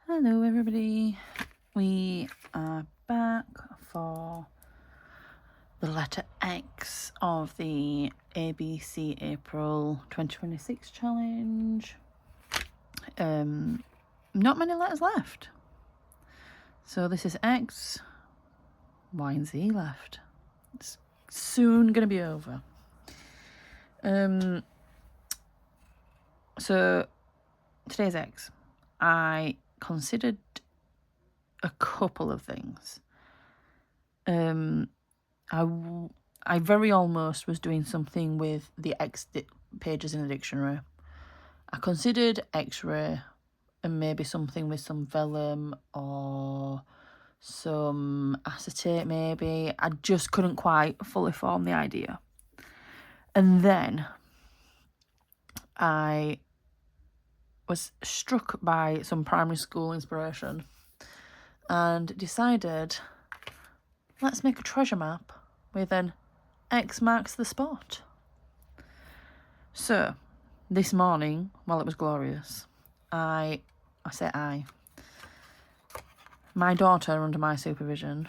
Hello everybody, we are back for the letter X of the ABC April 2026 challenge. Not many letters left, so this is X, Y and Z left. It's soon going to be over. So today's X. I considered a couple of things. I very almost was doing something with the X pages in the dictionary. I considered X-ray and maybe something with some vellum or some acetate maybe. I just couldn't quite fully form the idea. And then I was struck by some primary school inspiration and decided, let's make a treasure map with an X marks the spot. So, this morning, while it was glorious, I say I, my daughter under my supervision,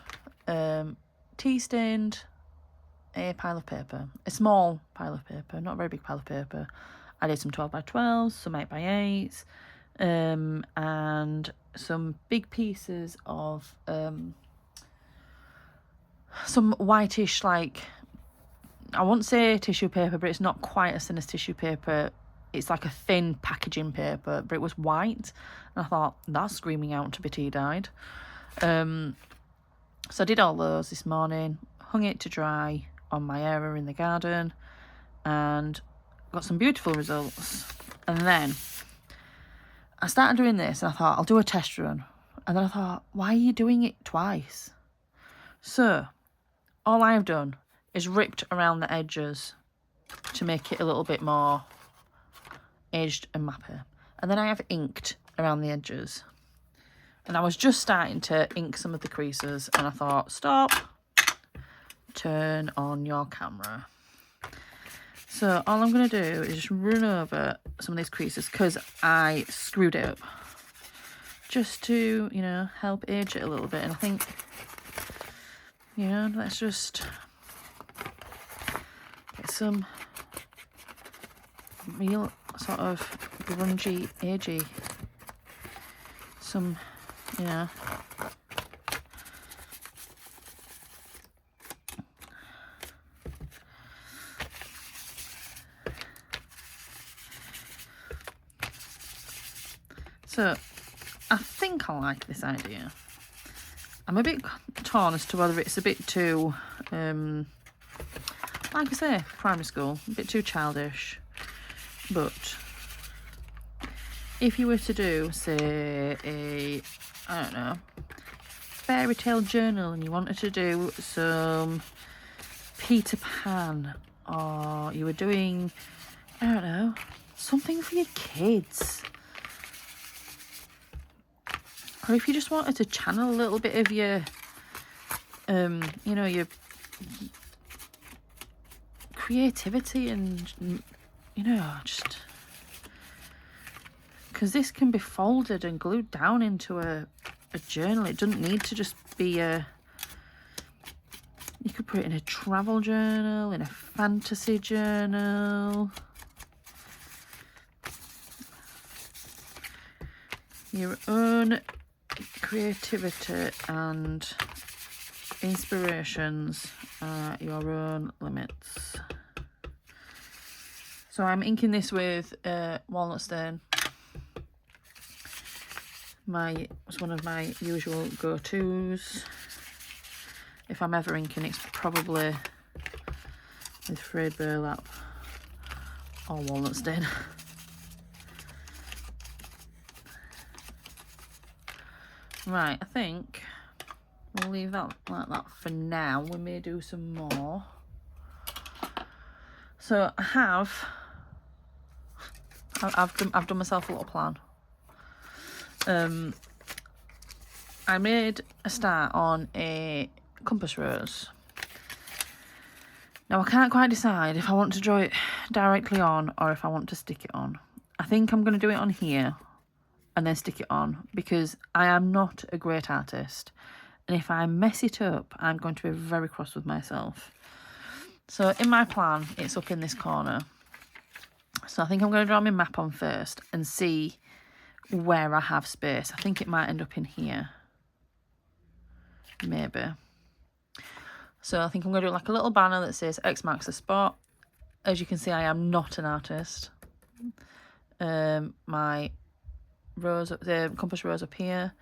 tea stained a pile of paper, a small pile of paper, not a very big pile of paper. I did some 12 by 12s, some 8 by 8s, and some big pieces of some whitish, like, I won't say tissue paper, but it's not quite as thin as tissue paper. It's like a thin packaging paper, but it was white. And I thought, that's screaming out to be tea-dyed. So I did all those this morning, hung it to dry on my area in the garden, and got some beautiful results. And then I started doing this, and I thought, I'll do a test run. And then I thought, why are you doing it twice? So all I've done is ripped around the edges to make it a little bit more edged and mappy. And then I have inked around the edges. And I was just starting to ink some of the creases, and I thought, stop, turn on your camera. So all I'm going to do is just run over some of these creases because I screwed it up. Just to, help age it a little bit. And I think, let's just get some real sort of grungy, agey, some, So I think I like this idea. I'm a bit torn as to whether it's a bit too, like I say, primary school, a bit too childish. But if you were to do, say, I don't know, fairy tale journal, and you wanted to do some Peter Pan, or you were doing, I don't know, something for your kids. Or if you just wanted to channel a little bit of your, your creativity and, just... Because this can be folded and glued down into a journal. It doesn't need to just be a... You could put it in a travel journal, in a fantasy journal. Your own creativity and inspirations are your own limits. So I'm inking this with walnut stain. It's one of my usual go-tos. If I'm ever inking, it's probably with frayed burlap or walnut stain. Right, I think we'll leave that like that for now. We may do some more. So I've done myself a little plan. I made a start on a compass rose. Now I can't quite decide if I want to draw it directly on or if I want to stick it on. I think I'm going to do it on here and then stick it on, because I am not a great artist. And if I mess it up, I'm going to be very cross with myself. So in my plan, it's up in this corner. So I think I'm going to draw my map on first and see where I have space. I think it might end up in here. Maybe. So I think I'm going to do like a little banner that says X marks the spot. As you can see, I am not an artist. My rows, the compass rows up here.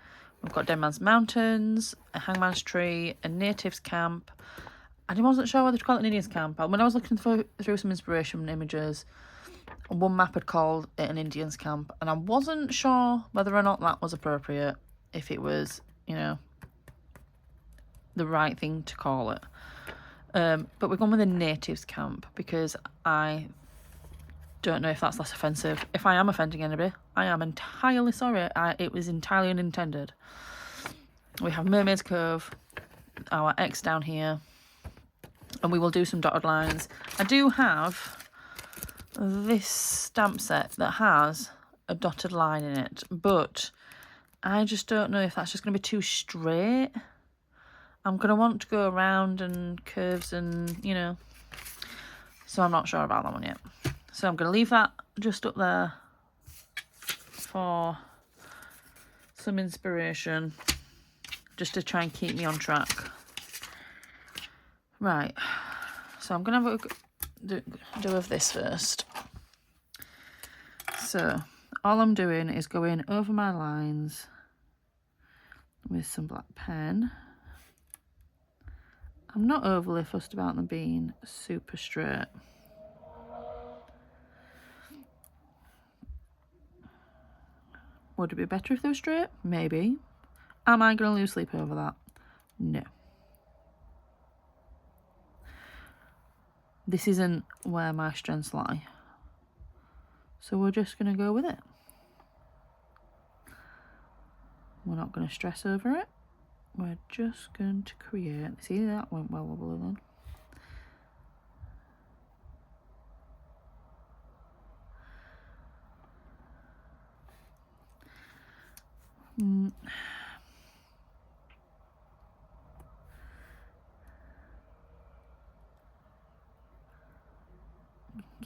We've got Dead Man's Mountains, a Hangman's Tree, a Natives Camp. I wasn't sure whether to call it an Indians Camp. When I was looking through some inspiration images, one map had called it an Indians Camp, and I wasn't sure whether or not that was appropriate, if it was, you know, the right thing to call it. But we're going with a Natives Camp because I don't know if that's less offensive. If I am offending anybody, I am entirely sorry. It was entirely unintended. We have Mermaid's Cove, our X down here, and we will do some dotted lines. I do have this stamp set that has a dotted line in it, but I just don't know if that's just going to be too straight. I'm going to want to go around and curves and, you know, so I'm not sure about that one yet. So I'm going to leave that just up there for some inspiration, just to try and keep me on track. Right, so I'm going to do with this first. So all I'm doing is going over my lines with some black pen. I'm not overly fussed about them being super straight. Would it be better if they were straight? Maybe. Am I going to lose sleep over that? No. This isn't where my strengths lie. So we're just going to go with it. We're not going to stress over it. We're just going to create. See, that went well wobbly then. Can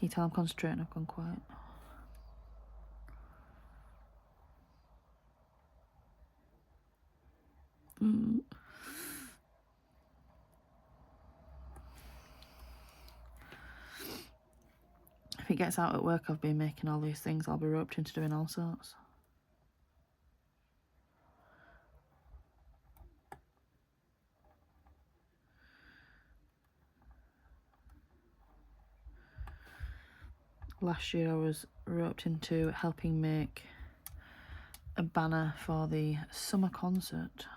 you tell I'm concentrating? I've gone quiet. If it gets out at work, I've been making all these things, I'll be roped into doing all sorts. Last year I was roped into helping make a banner for the summer concert,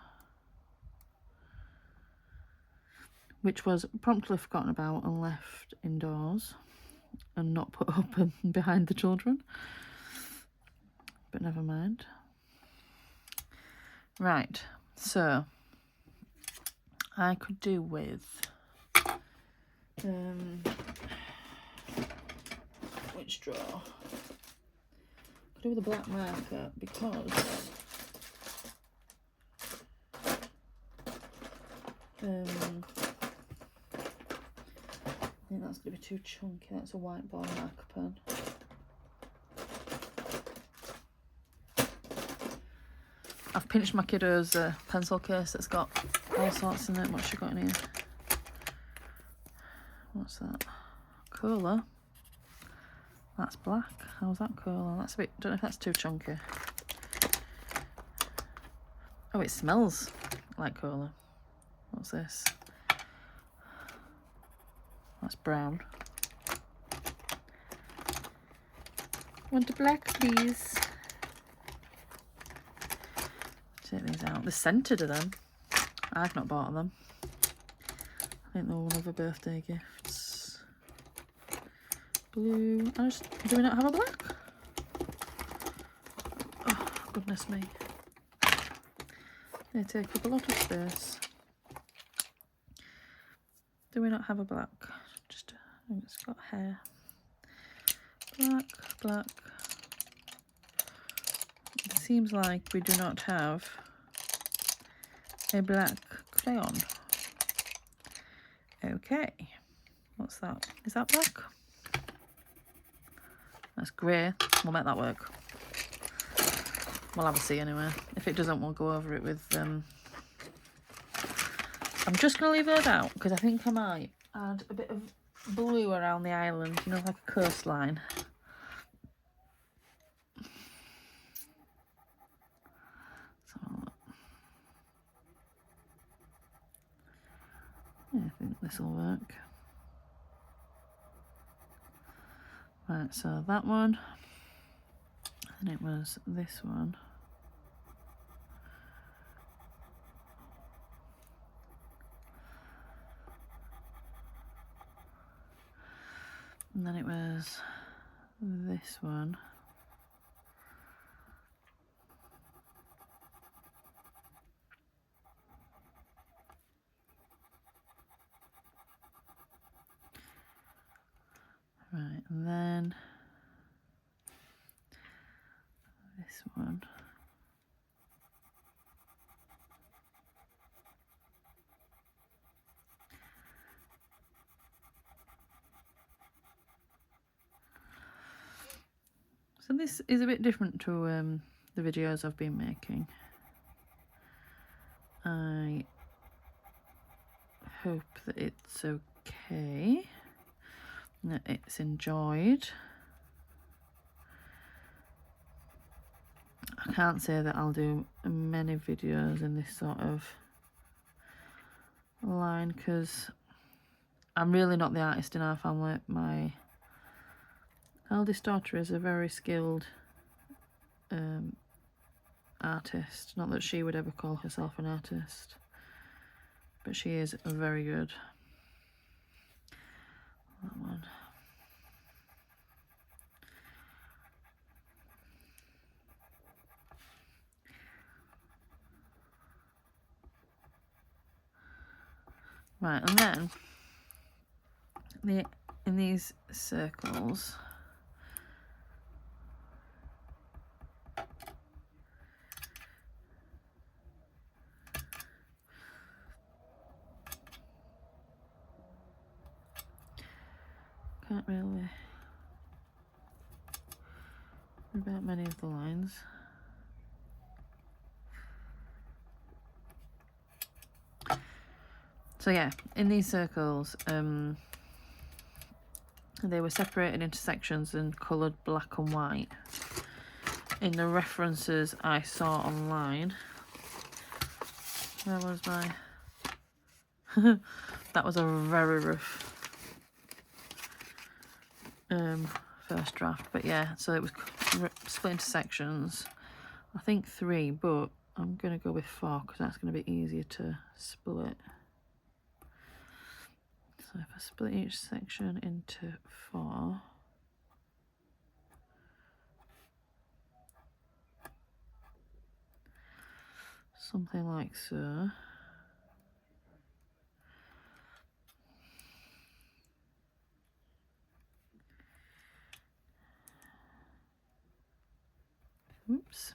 which was promptly forgotten about and left indoors and not put up and behind the children. But never mind. Right, so I could do with which drawer? Could do with a black marker because I think that's going to be too chunky. That's a whiteboard marker pen. I've pinched my kiddo's pencil case that's got all sorts in it. What's she got in here? What's that? Cola. That's black. How's that cola? That's a bit, don't know if that's too chunky. Oh, it smells like cola. What's this? That's brown. Want a black, please? Take these out. They're scented of them. I've not bought them. I think they're one of the birthday gifts. Blue. Do we not have a black? Oh, goodness me. They take up a lot of space. Do we not have a black? Just, it's got hair. Black, black. seems like we do not have a black crayon. Okay, what's that? Is that black? That's grey. We'll make that work. We'll have a see anyway. If it doesn't, we'll go over it with... I'm just going to leave those out because I think I might add a bit of blue around the island, you know, like a coastline. Yeah, I think this will work. Right, so that one, and it was this one. And then it was this one. Right, and then this one. So this is a bit different to the videos I've been making. I hope that it's okay, that it's enjoyed. I can't say that I'll do many videos in this sort of line because I'm really not the artist in our family. My eldest daughter is a very skilled artist. Not that she would ever call herself an artist, but she is very good. That one. Right, and then in these circles, can't really about many of the lines. So yeah, in these circles, they were separated into sections and coloured black and white. In the references I saw online, where was my... that was a very rough first draft, but yeah, so it was split into sections. I think 3, but I'm going to go with 4 because that's going to be easier to split. So if I split each section into 4, something like so. Oops.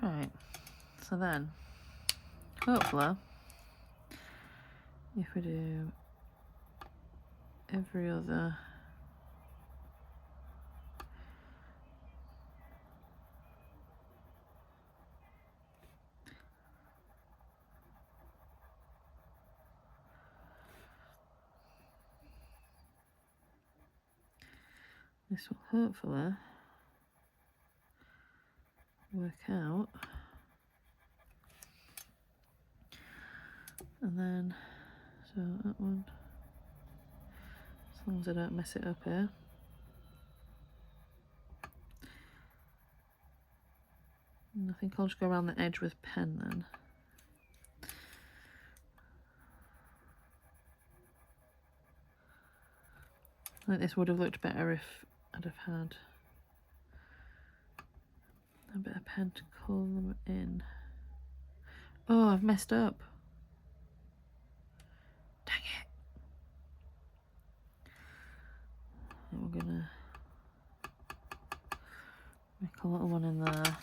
Right, so then, hopefully, if we do every other this will hopefully work out. And then, so that one, as long as I don't mess it up here. And I think I'll just go around the edge with pen then. I think this would have looked better if I'd have had a bit of pen to colour them in. Oh, I've messed up. Dang it. a little one in there.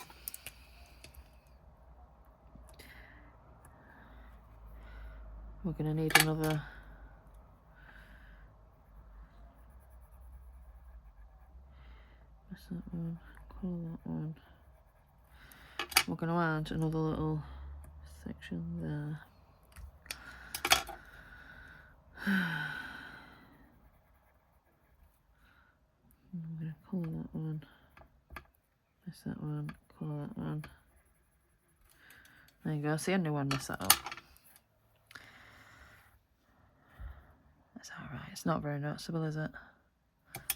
We're going to need another. What's that one? Call that one. We're going to add another little section there. I'm going to colour that one. Miss that one. Colour that one. There you go. See, I knew I messed that up. That's alright. It's not very noticeable, is it?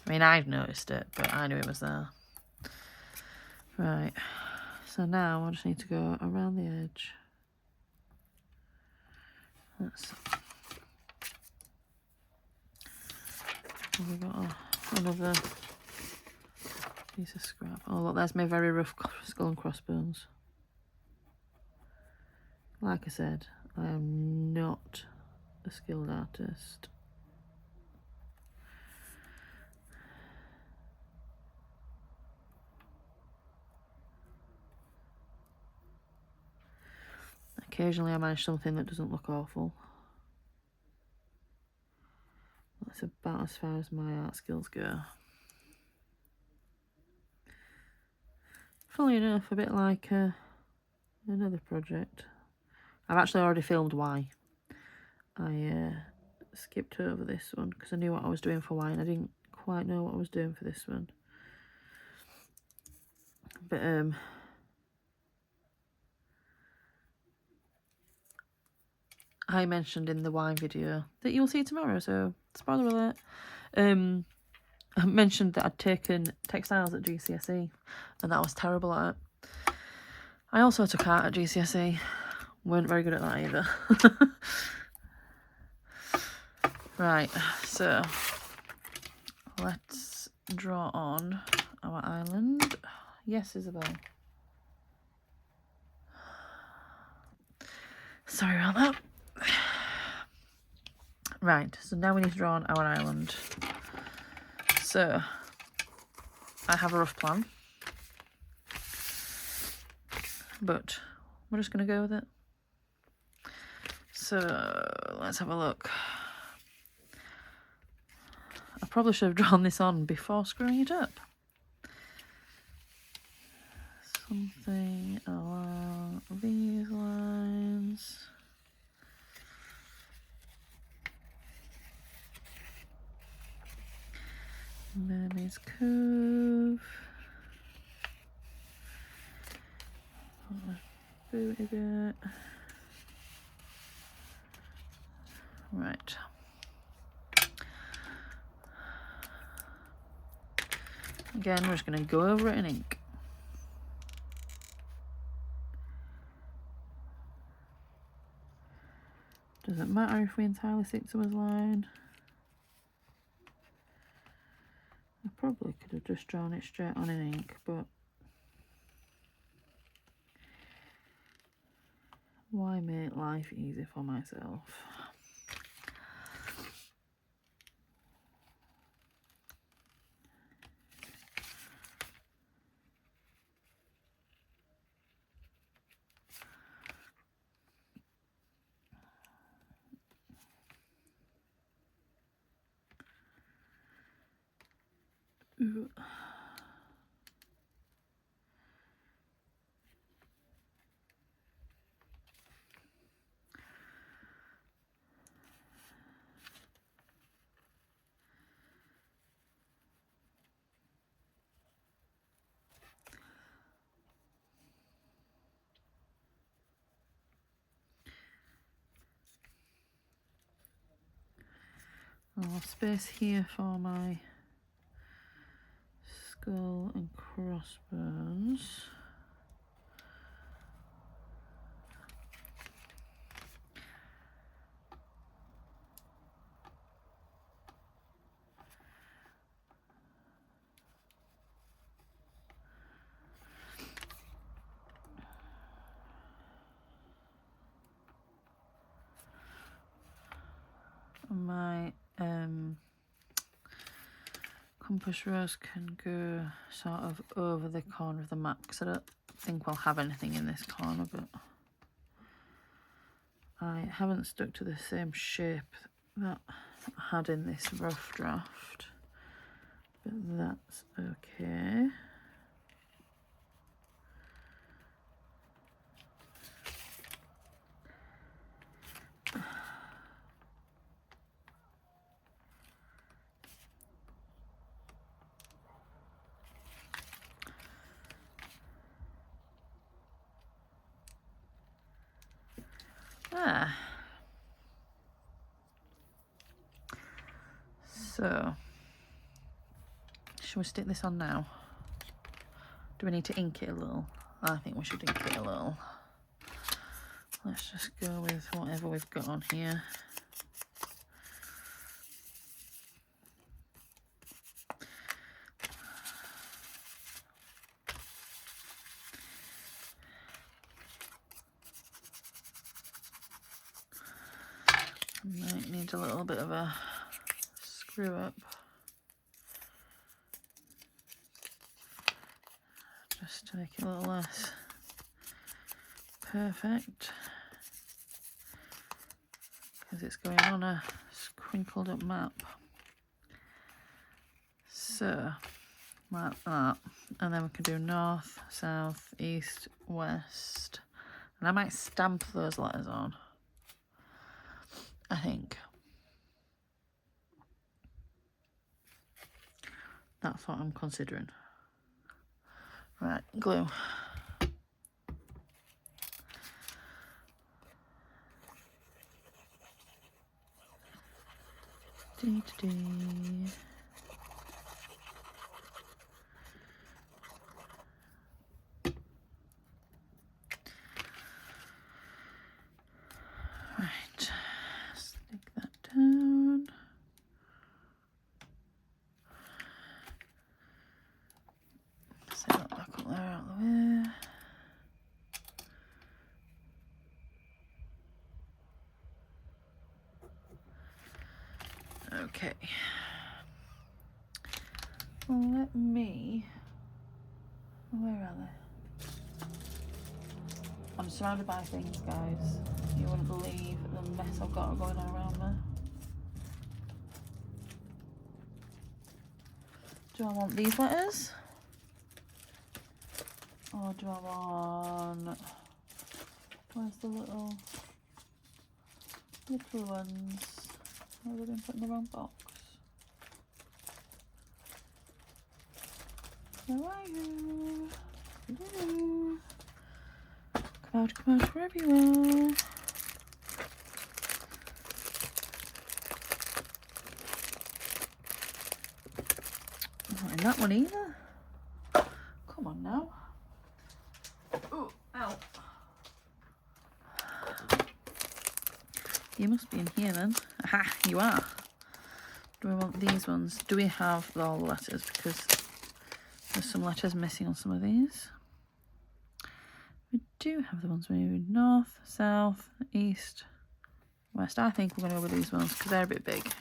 I mean, I've noticed it, but I knew it was there. Right. So now I just need to go around the edge. That's. We've got another piece of scrap. Oh, look, there's my very rough skull and crossbones. Like I said, I am not a skilled artist. Occasionally I manage something that doesn't look awful. That's about as far as my art skills go. Funnily enough, a bit like another project. I've actually already filmed why. I skipped over this one because I knew what I was doing for why, and I didn't quite know what I was doing for this one. But I mentioned in the wine video that you'll see tomorrow, so spoiler alert. I mentioned that I'd taken textiles at GCSE and that I was terrible at it. I also took art at GCSE. Weren't very good at that either. Right, so let's draw on our island. Yes, Isabel. Sorry about that. Right, so now we need to draw on our island. So, I have a rough plan, but we're just going to go with it. So, let's have a look. I probably should have drawn this on before screwing it up. Something along these lines. Mermaid's Cove. Booty bit. Right. Again, we're just going to go over it in ink. Doesn't matter if we entirely stick to his line. I probably could have just drawn it straight on in ink, but why make life easy for myself? Ooh. I'll have space here for my skull and crossbones. My compass rose can go sort of over the corner of the map, because I don't think we'll have anything in this corner, but I haven't stuck to the same shape that I had in this rough draft, but that's okay. So, should we stick this on now? Do we need to ink it a little? I think we should ink it a little. Let's just go with whatever we've got on here. Might need a little bit of a screw up. Just to make it a little less perfect. Because it's going on a crinkled up map. So, like that. And then we can do north, south, east, west. And I might stamp those letters on, I think. That's what I'm considering. Right, glue. Dee-dee-dee. Right, stick that down. Set that back up there out of the way. Okay. Let me. Where are they? I'm surrounded by things, guys. You wouldn't believe the mess I've got going on around there. Do I want these letters? Or do I want... Where's the little ones? Have they been put in the wrong box? Where are you? Hello. Come out wherever you are. Not in that one either. Come on now. Oh, ow. You must be in here then. Aha, you are. Do we want these ones? Do we have all the letters? Because there's some letters missing on some of these. We do have the ones we need north, south, east, west. I think we're going to go with these ones because they're a bit big.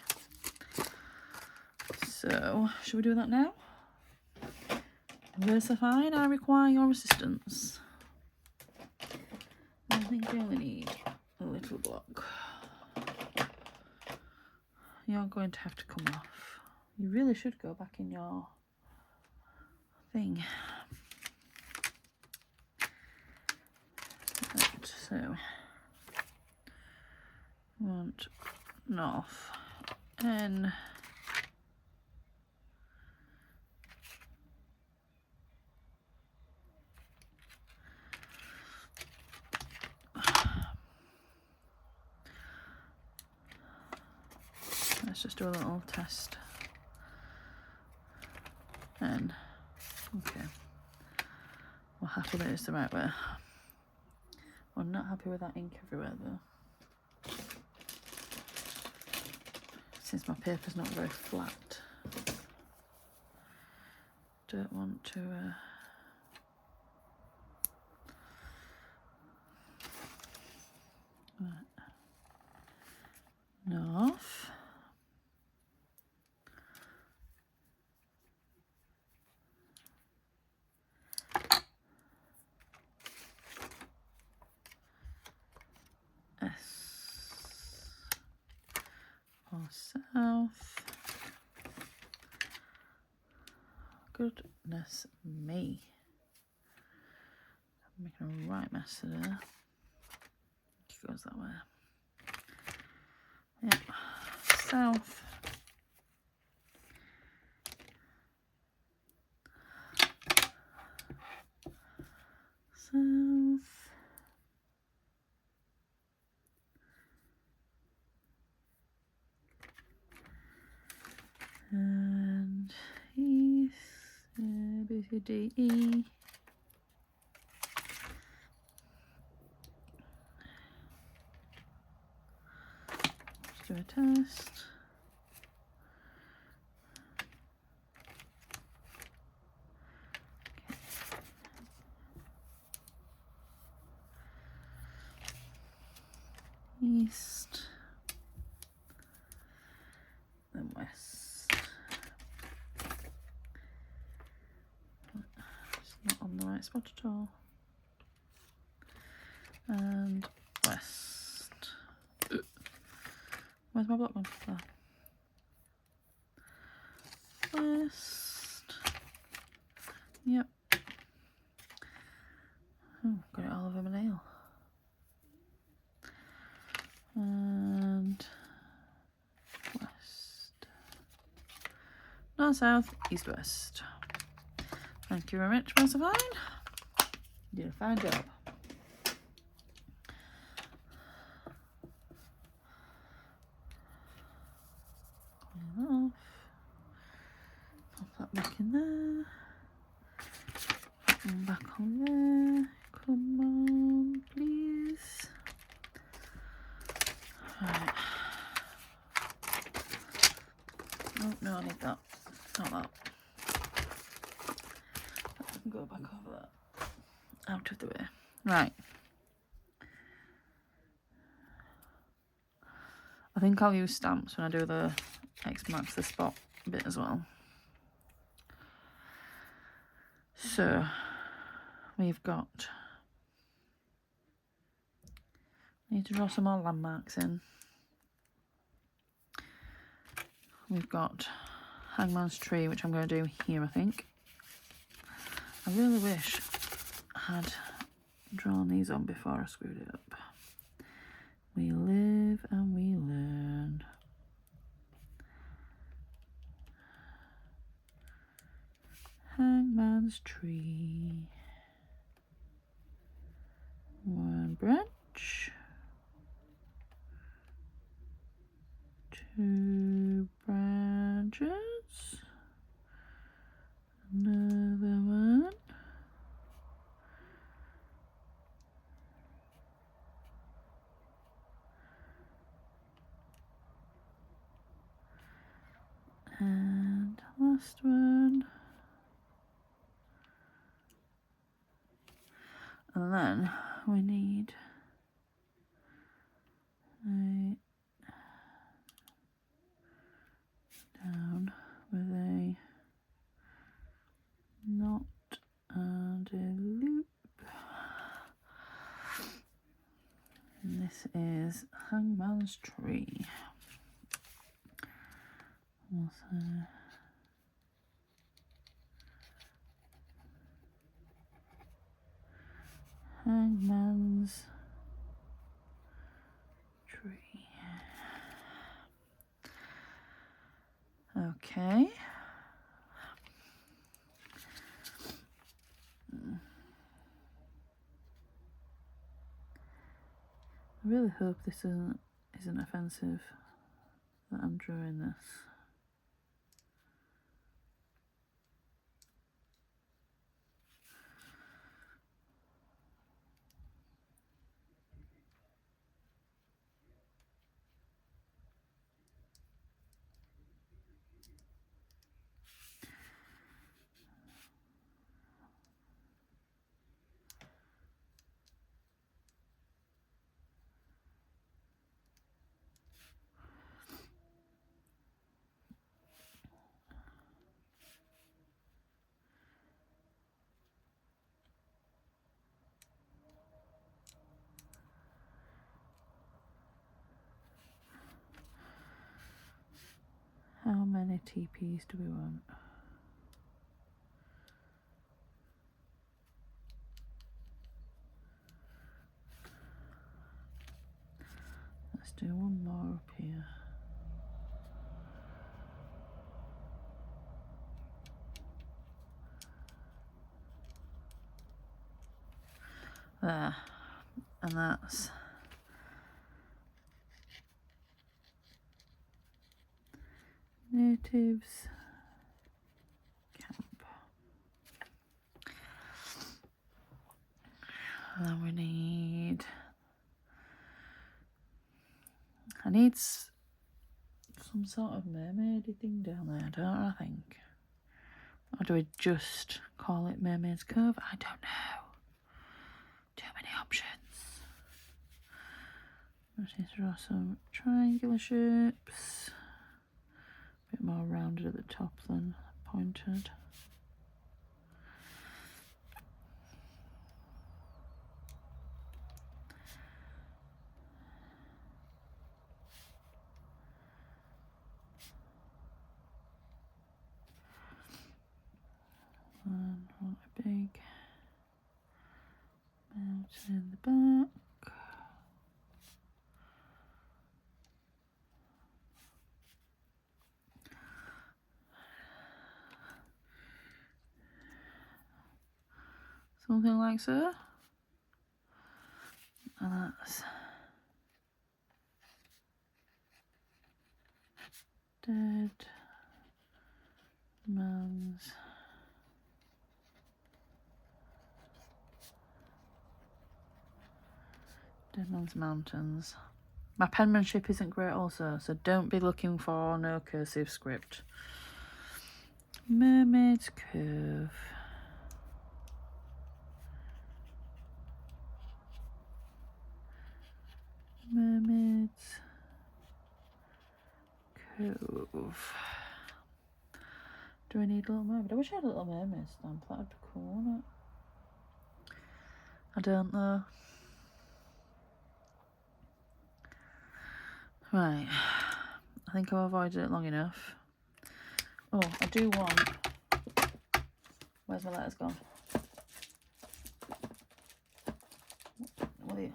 So, should we do that now? Versifine, I require your assistance. I think we only need a little block. You're going to have to come off. You really should go back in your thing. Right, so we want north and let's just do a little test. And okay, we're happy that it's the right way. I'm not happy with that ink everywhere though, since my paper's not very flat. Don't want to right. North. south. Goodness me. I'm making a right mess of there. It goes that way. Yep. South. South. And east. B, C, D, E. Let's do a test. East, then west. It's not on the right spot at all. And west. Where's my block one? There. West. Yep. Oh, got it all over my nail. And west. North, south, east, west. Thank you very much, Master Fine. You did a fine job. Clean that off. Pop that back in there. Put them back on there. Come on, please. Right. Oh, no, I need that. Not that. I can go back over that. Out of the way. Right. I think I'll use stamps when I do the X marks the spot bit as well. So, we've got... need to draw some more landmarks in. We've got Hangman's Tree, which I'm going to do here, I think. I really wish I had drawn these on before I screwed it up. We live and we learn. Hangman's Tree. One branch. Two branches. Another one. And last one. And then we need a down with a knot and a loop. And this is Hangman's Tree. Also, Hangman's Tree. Okay. I really hope this isn't offensive that I'm drawing this. many TPs do we want? Let's do one more up here. There, and that's natives camp. And then we need, I need some sort of mermaidy thing down there, don't I think? Or do we just call it Mermaid's Cove? I don't know. Too many options. Let's draw some triangular shapes. A bit more rounded at the top than pointed. And want a big mountain in the back. Something like so. And that's Dead Man's Mountains. My penmanship isn't great also, so don't be looking for no cursive script. Mermaid's Cove. Mermaid's Cove. Do I need a Little Mermaid? I wish I had a Little Mermaid stamp. That'd be cool, wouldn't it? I don't know. Right. I think I've avoided it long enough. Oh, I do want... Where's my letters gone? I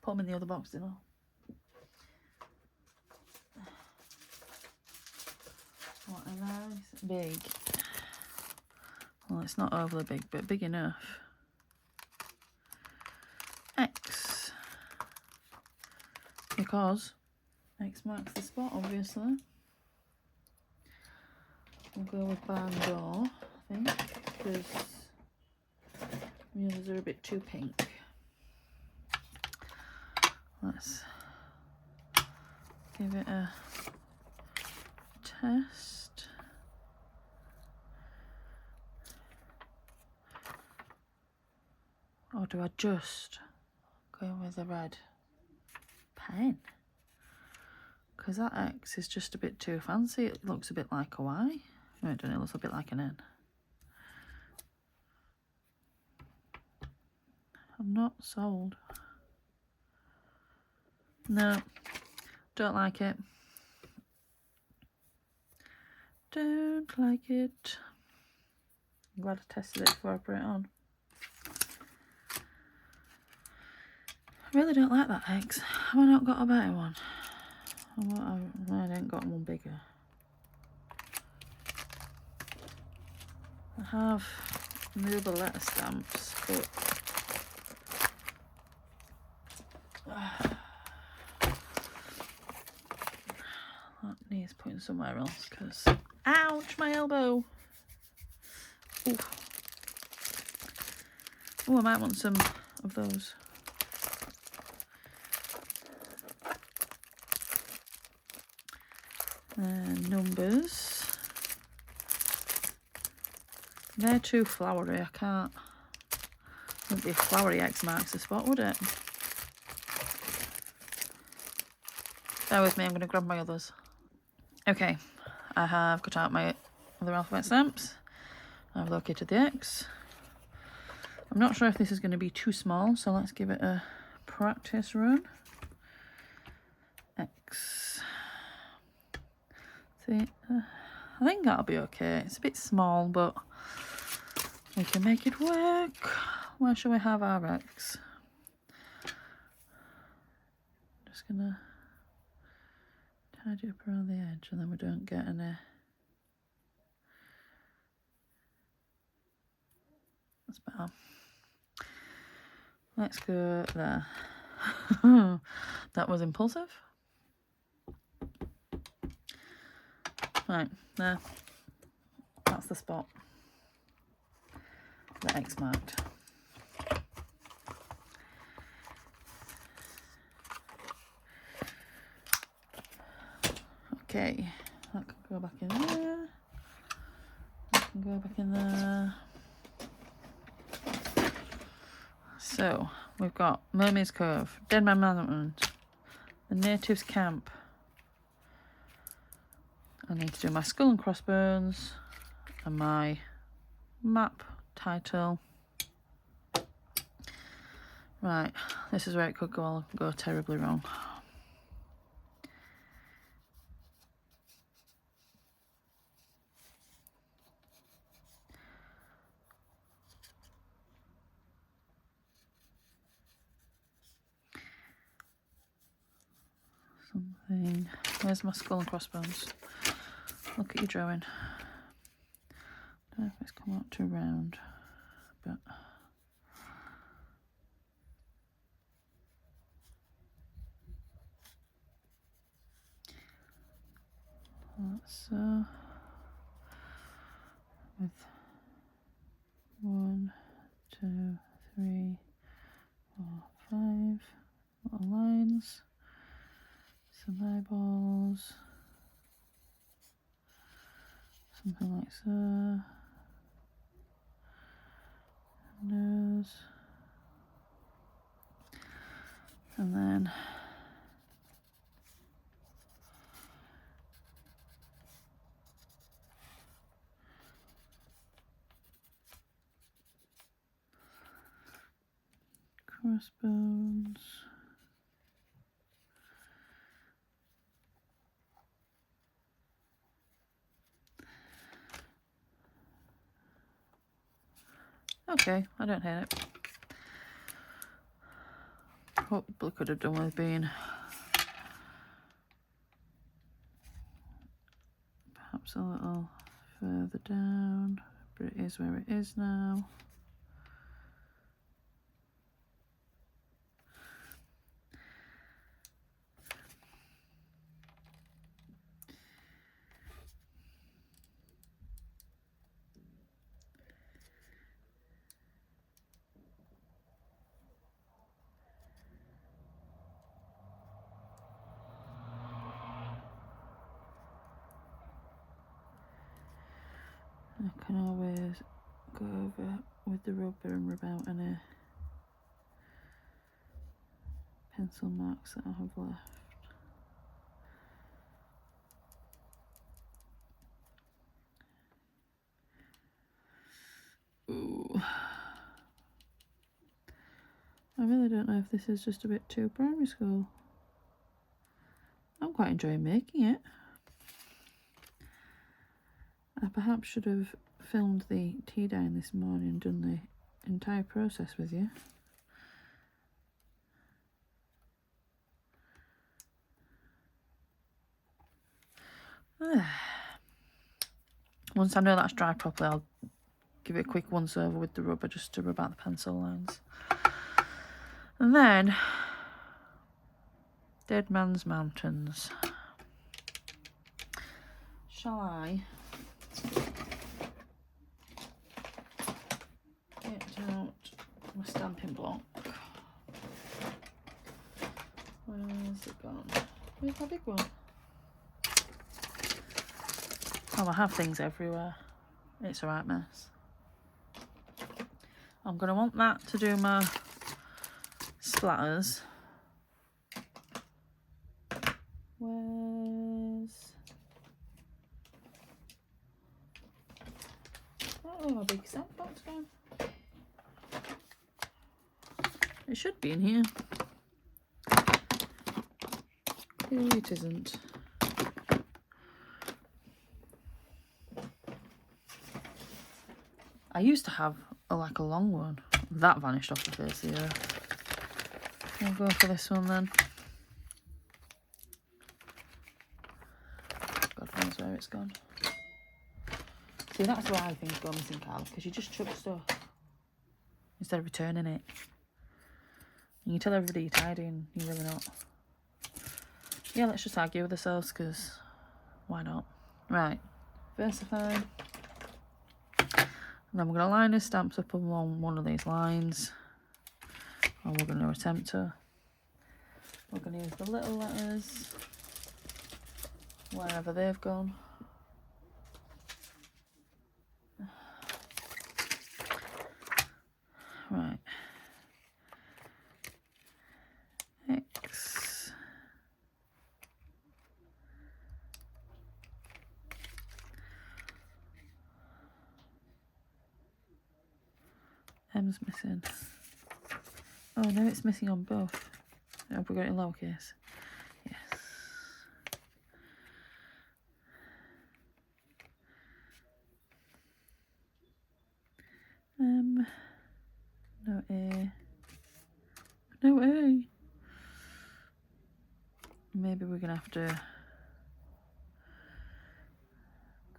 put them in the other box, didn't I? What a nice big. Well, it's not overly big, but big enough. X. Because X marks the spot, obviously. We'll go with barn door, I think, because the others are a bit too pink. Let's give it a test. Or do I just go with a red pen? Because that X is just a bit too fancy. It looks a bit like a Y. No, it doesn't. It looks a bit like an N. I'm not sold. No, don't like it. Don't like it. I'm glad I tested it before I put it on. I really don't like that X. Have I not got a better one? I ain't got one bigger. I have the other letter stamps, but that needs putting somewhere else because ouch, my elbow. Ooh. Oh, I might want some of those. Numbers. They're too flowery. I can't. Wouldn't be a flowery X marks the spot, would it? Bear with me. I'm going to grab my others. Okay, I have cut out my other alphabet stamps. I've located the X. I'm not sure if this is going to be too small, so let's give it a practice run. X. See, I think that'll be okay. It's a bit small, but we can make it work. Where shall we have our X? Just gonna tidy up around the edge and then we don't get any. That's better. Let's go there. That was impulsive. Right, there. That's the spot. The X marked. Okay, that can go back in there. That can go back in there. So, we've got Mermaid's Cove, Dead Man Mountain, the Natives Camp. I need to do my Skull and Crossbones and my map title. Right, this is where it could go terribly wrong. Something. Where's my Skull and Crossbones? Look at your drawing. I don't know if it's come out too round, but so with 1, 2, 3, 4, 5 little lines, some eyeballs, something like so, nose, and then crossbones. Okay, I don't hate it. Probably could have done with being perhaps a little further down, but it is where it is now. I can always go over with the rubber and rub out any pencil marks that I have left. Ooh. I really don't know if this is just a bit too primary school. I'm quite enjoying making it. I perhaps should have filmed the tea dyeing this morning and done the entire process with you. Once I know that's dry properly, I'll give it a quick once over with the rubber just to rub out the pencil lines. And then, Dead Man's Mountains. Shall I get out my stamping block? Where's it gone? Where's my big one? Oh, I have things everywhere. It's a right mess. I'm going to want that to do my splatters. Where's... Oh, my big stamp box gone. It should be in here. Clearly it isn't. I used to have like a long one. That vanished off the face of the earth. We'll go for this one then. God knows where it's gone. See, that's why things go missing, Carl, because you just chuck stuff instead of returning it. And you tell everybody you're tidy and you're really not. Yeah, let's just argue with ourselves, because why not? Right, versify. And then we're going to line his stamps up along one of these lines. And we're going to attempt to. We're going to use the little letters wherever they've gone. Right. X. M's missing. Oh no, it's missing on both. Have we got it in lowercase? Yes. No A. No A. Maybe we're gonna have to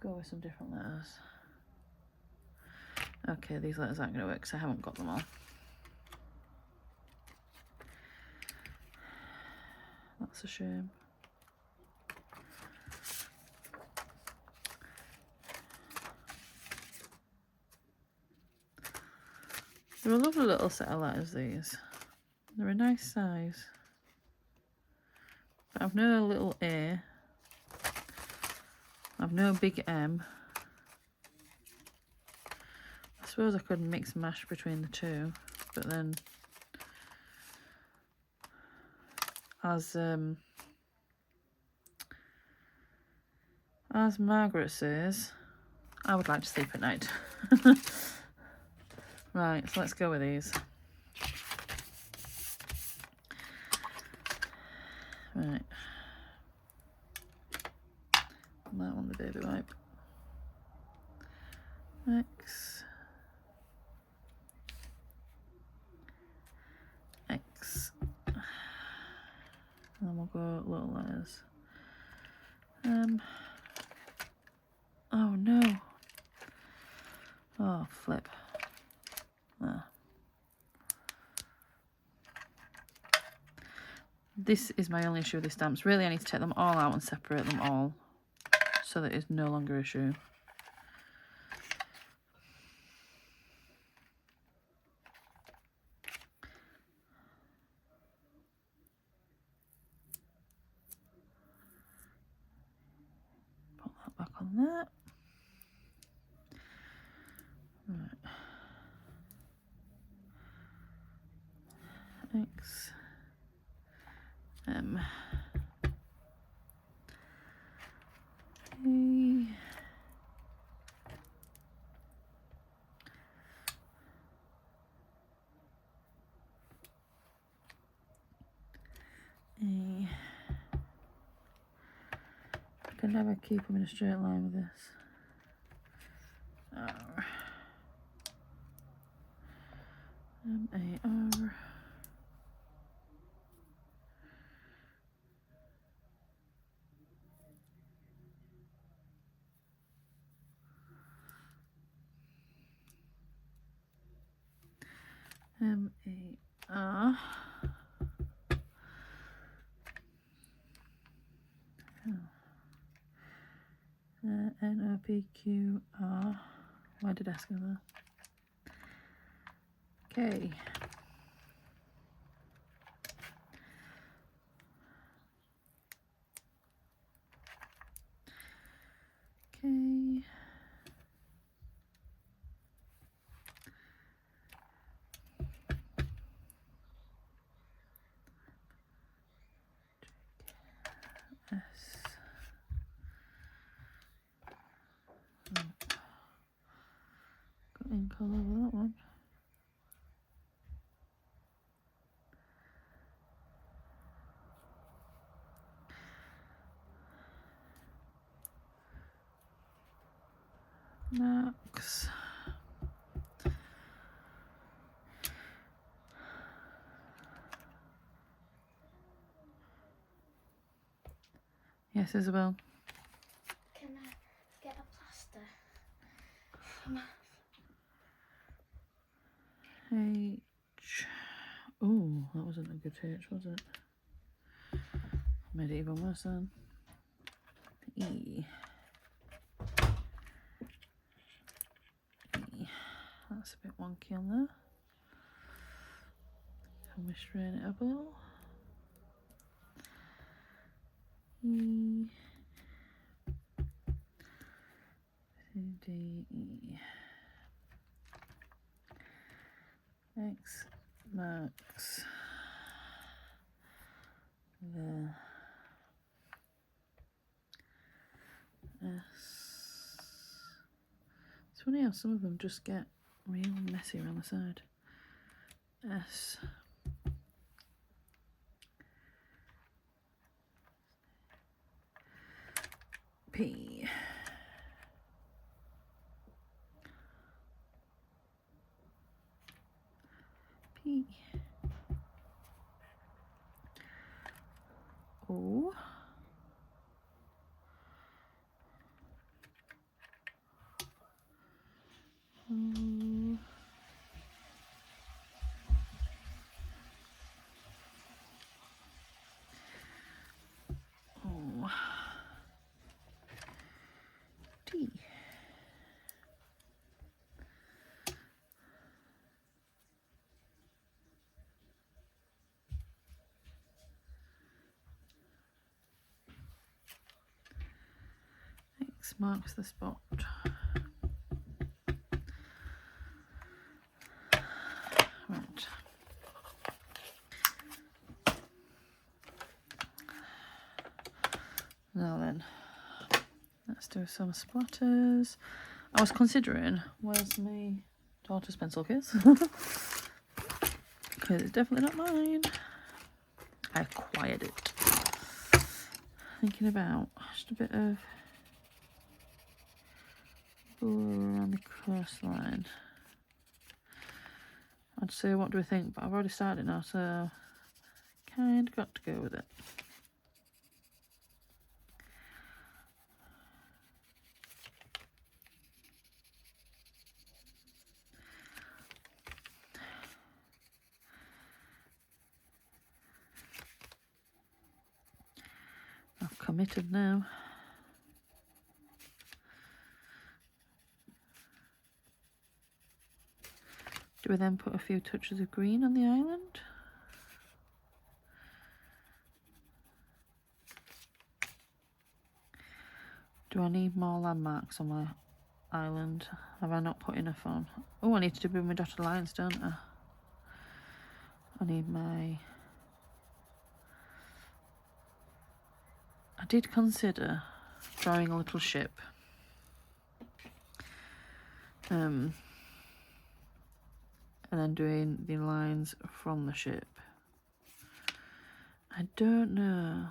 go with some different letters. Okay, these letters aren't gonna work because I haven't got them all. That's a shame. They're a lovely little set of letters, these. They're a nice size. But I've no little A. I've no big M. I suppose I could mix and mash between the two, but then as Margaret says, I would like to sleep at night. Right, so let's go with these. Right. That one, the baby wipe. X. X. And then we'll go little letters. Oh no. Oh, flip. There. This is my only issue with these stamps. Really, I need to take them all out and separate them all so that it's no longer an issue. Put that back on there. Right. X. M. A. A. I can never keep them in a straight line with this. R. M-A-R. M-A-R. N-O-P-Q-R. Why did I ask her that? K. K. S. Got ink all over that one. Max. Yes, Isabel. Can I get a plaster? Come on. H. Oh, that wasn't a good H, was it? Made it even worse then. E. E. That's a bit wonky on there. Can we straighten it up a little? E. C, D, E. X marks the S. It's funny how some of them just get real messy around the side. S. P. P. O. O. O. T. X marks the spot. Right. Now then, let's do some splatters. I was considering, where's my daughter's pencil case? Because it's definitely not mine. I acquired it. Thinking about just a bit of blue around the coastline. I'd say, what do we think? But I've already started now, so kind of got to go with it. I've committed now. Do we then put a few touches of green on the island? Do I need more landmarks on my island? Have I not put enough on? Oh, I need to do my dotted lines, don't I? I need my... I did consider drawing a little ship. And then doing the lines from the ship. I don't know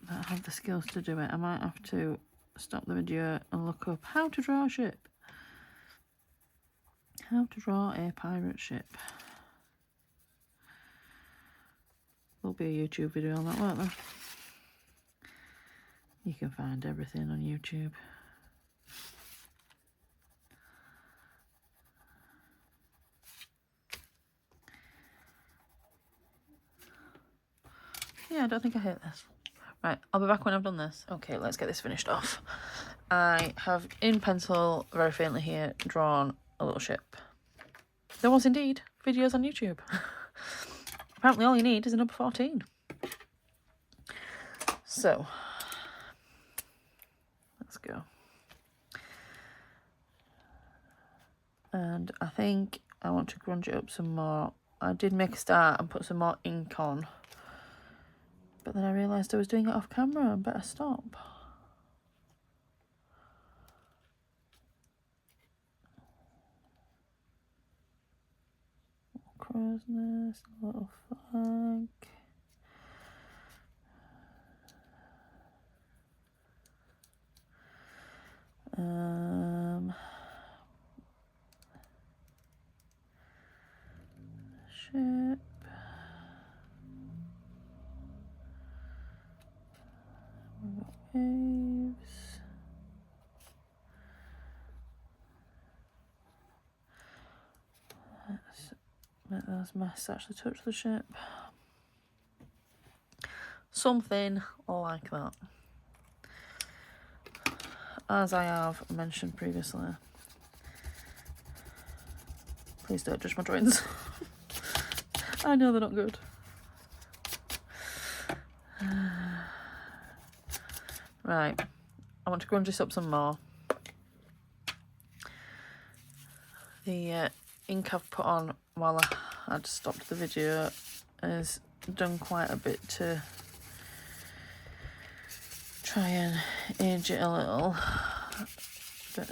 that I have the skills to do it. I might have to stop the video and look up how to draw a ship. How to draw a pirate ship. There'll be a YouTube video on that, won't there? You can find everything on YouTube. Yeah, I don't think I hate this. Right, I'll be back when I've done this. Okay, let's get this finished off. I have, in pencil, very faintly here, drawn a little ship. There was indeed videos on YouTube. Apparently all you need is a number 14. So, let's go. And I think I want to grunge it up some more. I did make a start and put some more ink on. But then I realised I was doing it off camera and better stop. Crow's nest, a little flag. Ship. waves. Let's make those masts actually touch the ship. Something like that. As I have mentioned previously. Please don't judge my drawings. I know they're not good. Right, I want to grunge this up some more. The ink I've put on while I had stopped the video has done quite a bit to try and age it a little, but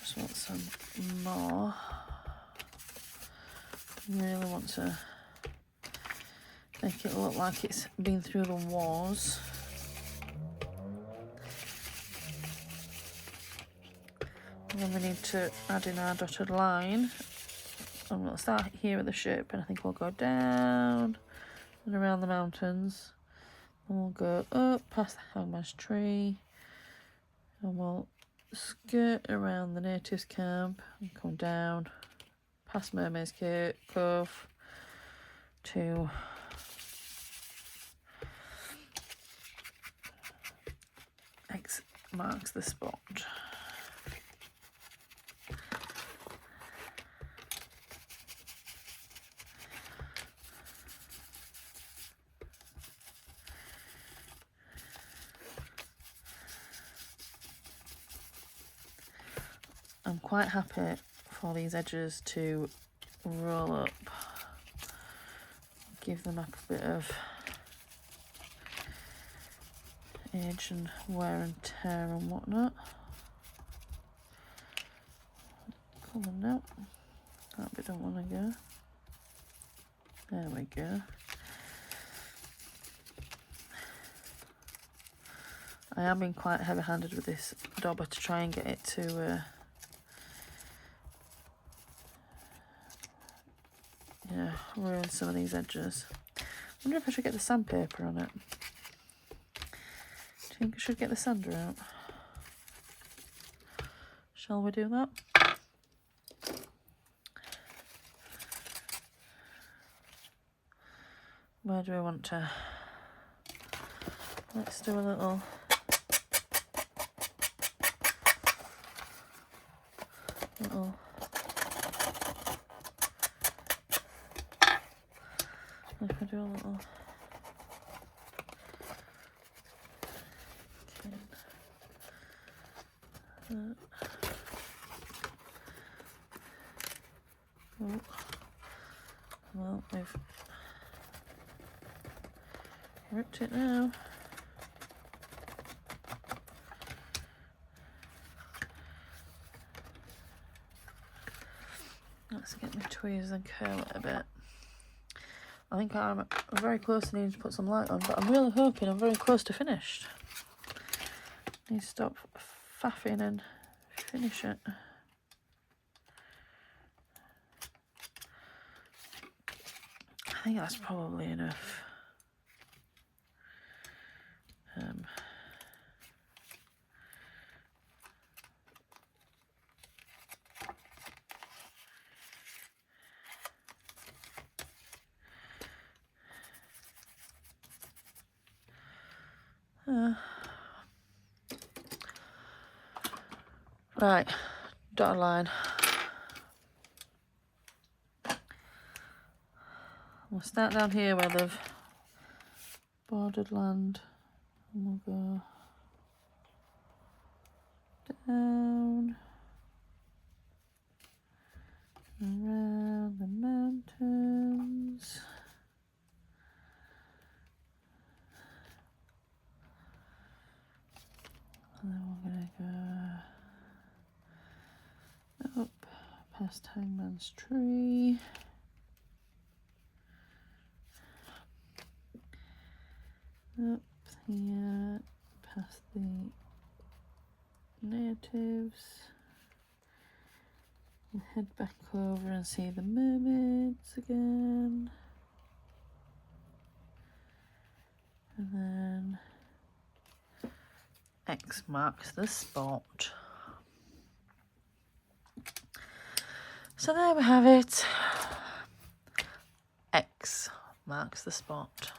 just want some more. Really want to make it look like it's been through the wars. And then we need to add in our dotted line. And we'll start here at the ship, and I think we'll go down and around the mountains. And we'll go up past the Hangman's Tree, and we'll skirt around the natives camp and come down past Mermaid's Cove to X marks the spot. I'm quite happy for these edges to roll up, give the map a bit of age and wear and tear and whatnot. Come on now, that bit don't want to go. There we go. I am being quite heavy-handed with this dauber to try and get it to ruin some of these edges. I wonder if I should get the sandpaper on it. Do you think I should get the sander out? Shall we do that? Where do I want to? Let's do a little if I do a little oh, well, we've ripped it now. Let's get my tweezers and curl it a bit. I think I'm very close to needing to put some light on, but I'm really hoping I'm very close to finished. Need to stop faffing and finish it. I think that's probably enough. Right, dotted line. We'll start down here where they've bordered land, and we'll go down around the mountains. And then we're going to go up past Hangman's Tree. Up here past the natives. We'll head back over and see the mermaids again. And then X marks the spot. So there we have it. X marks the spot.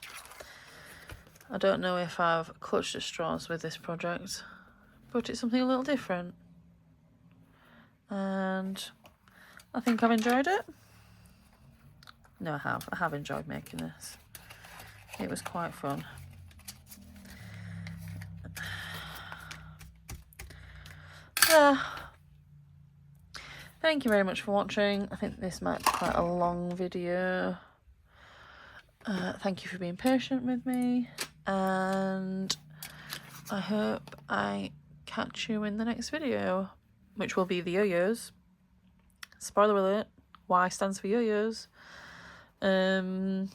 I don't know if I've clutched at straws with this project, but it's something a little different. And I think I've enjoyed it. No, I have. I have enjoyed making this. It was quite fun. Yeah. Thank you very much for watching. I think this might be quite a long video. Thank you for being patient with me, and I hope I catch you in the next video, which will be the yo-yos. Spoiler alert, Y stands for yo-yos. And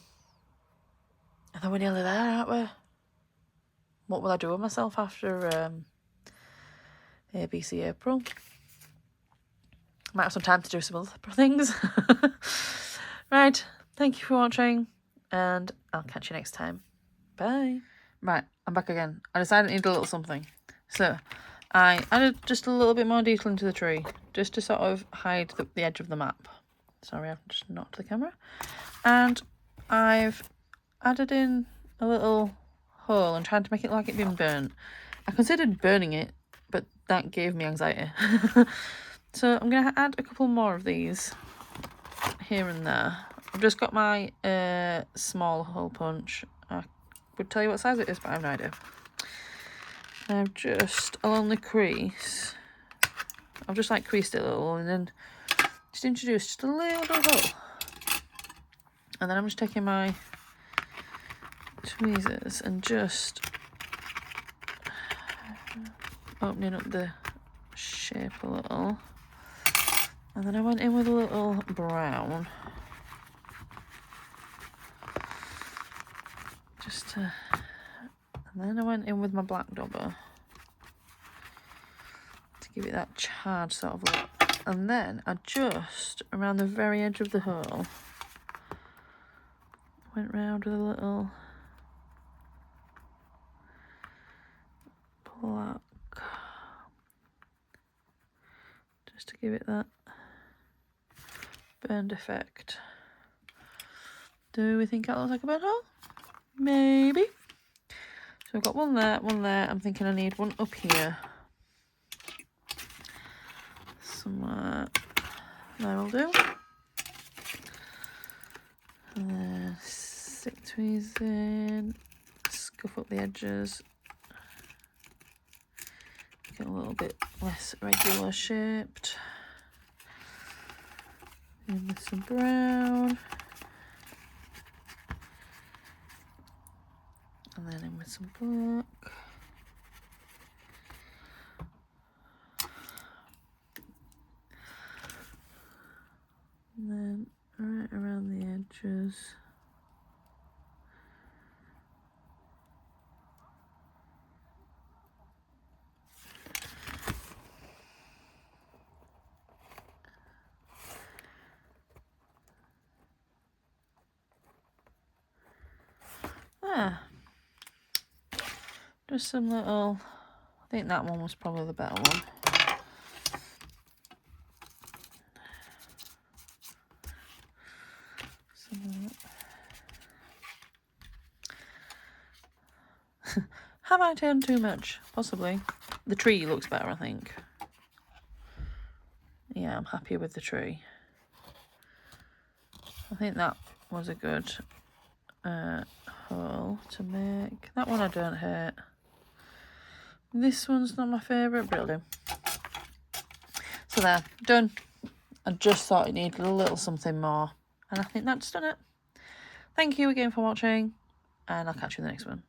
then we're nearly there, aren't we? What will I do with myself after ABC April? Might have some time to do some other things. Right, thank you for watching, and I'll catch you next time. Bye. Right, I'm back again. I decided I need a little something. So, I added just a little bit more detail into the tree, just to sort of hide the edge of the map. Sorry, I've just knocked the camera. And I've added in a little hole and tried to make it like it'd been burnt. I considered burning it, but that gave me anxiety. So I'm going to add a couple more of these here and there. I've just got my small hole punch. I would tell you what size it is, but I have no idea. I've just, along the crease, I've just like creased it a little and then just introduced just a little hole. And then I'm just taking my tweezers and just opening up the shape a little. And then I went in with a little brown. And then I went in with my black dauber to give it that charred sort of look. And then I just, around the very edge of the hole, went round with a little black, just to give it that burned effect. Do we think that looks like a burnt hole? Maybe. So I've got one there, one there. I'm thinking I need one up here. Somewhere. There will do. And then stick tweezers in, scuff up the edges. Get a little bit less regular shaped. In with some brown. And then in with some black. And then right around the edges. Just some little, I think that one was probably the better one. Have I done too much? Possibly. The tree looks better, I think. Yeah, I'm happy with the tree. I think that was a good hole to make. That one I don't hate. This one's not my favourite, but it'll do. So there, done. I just thought it needed a little something more. And I think that's done it. Thank you again for watching. And I'll catch you in the next one.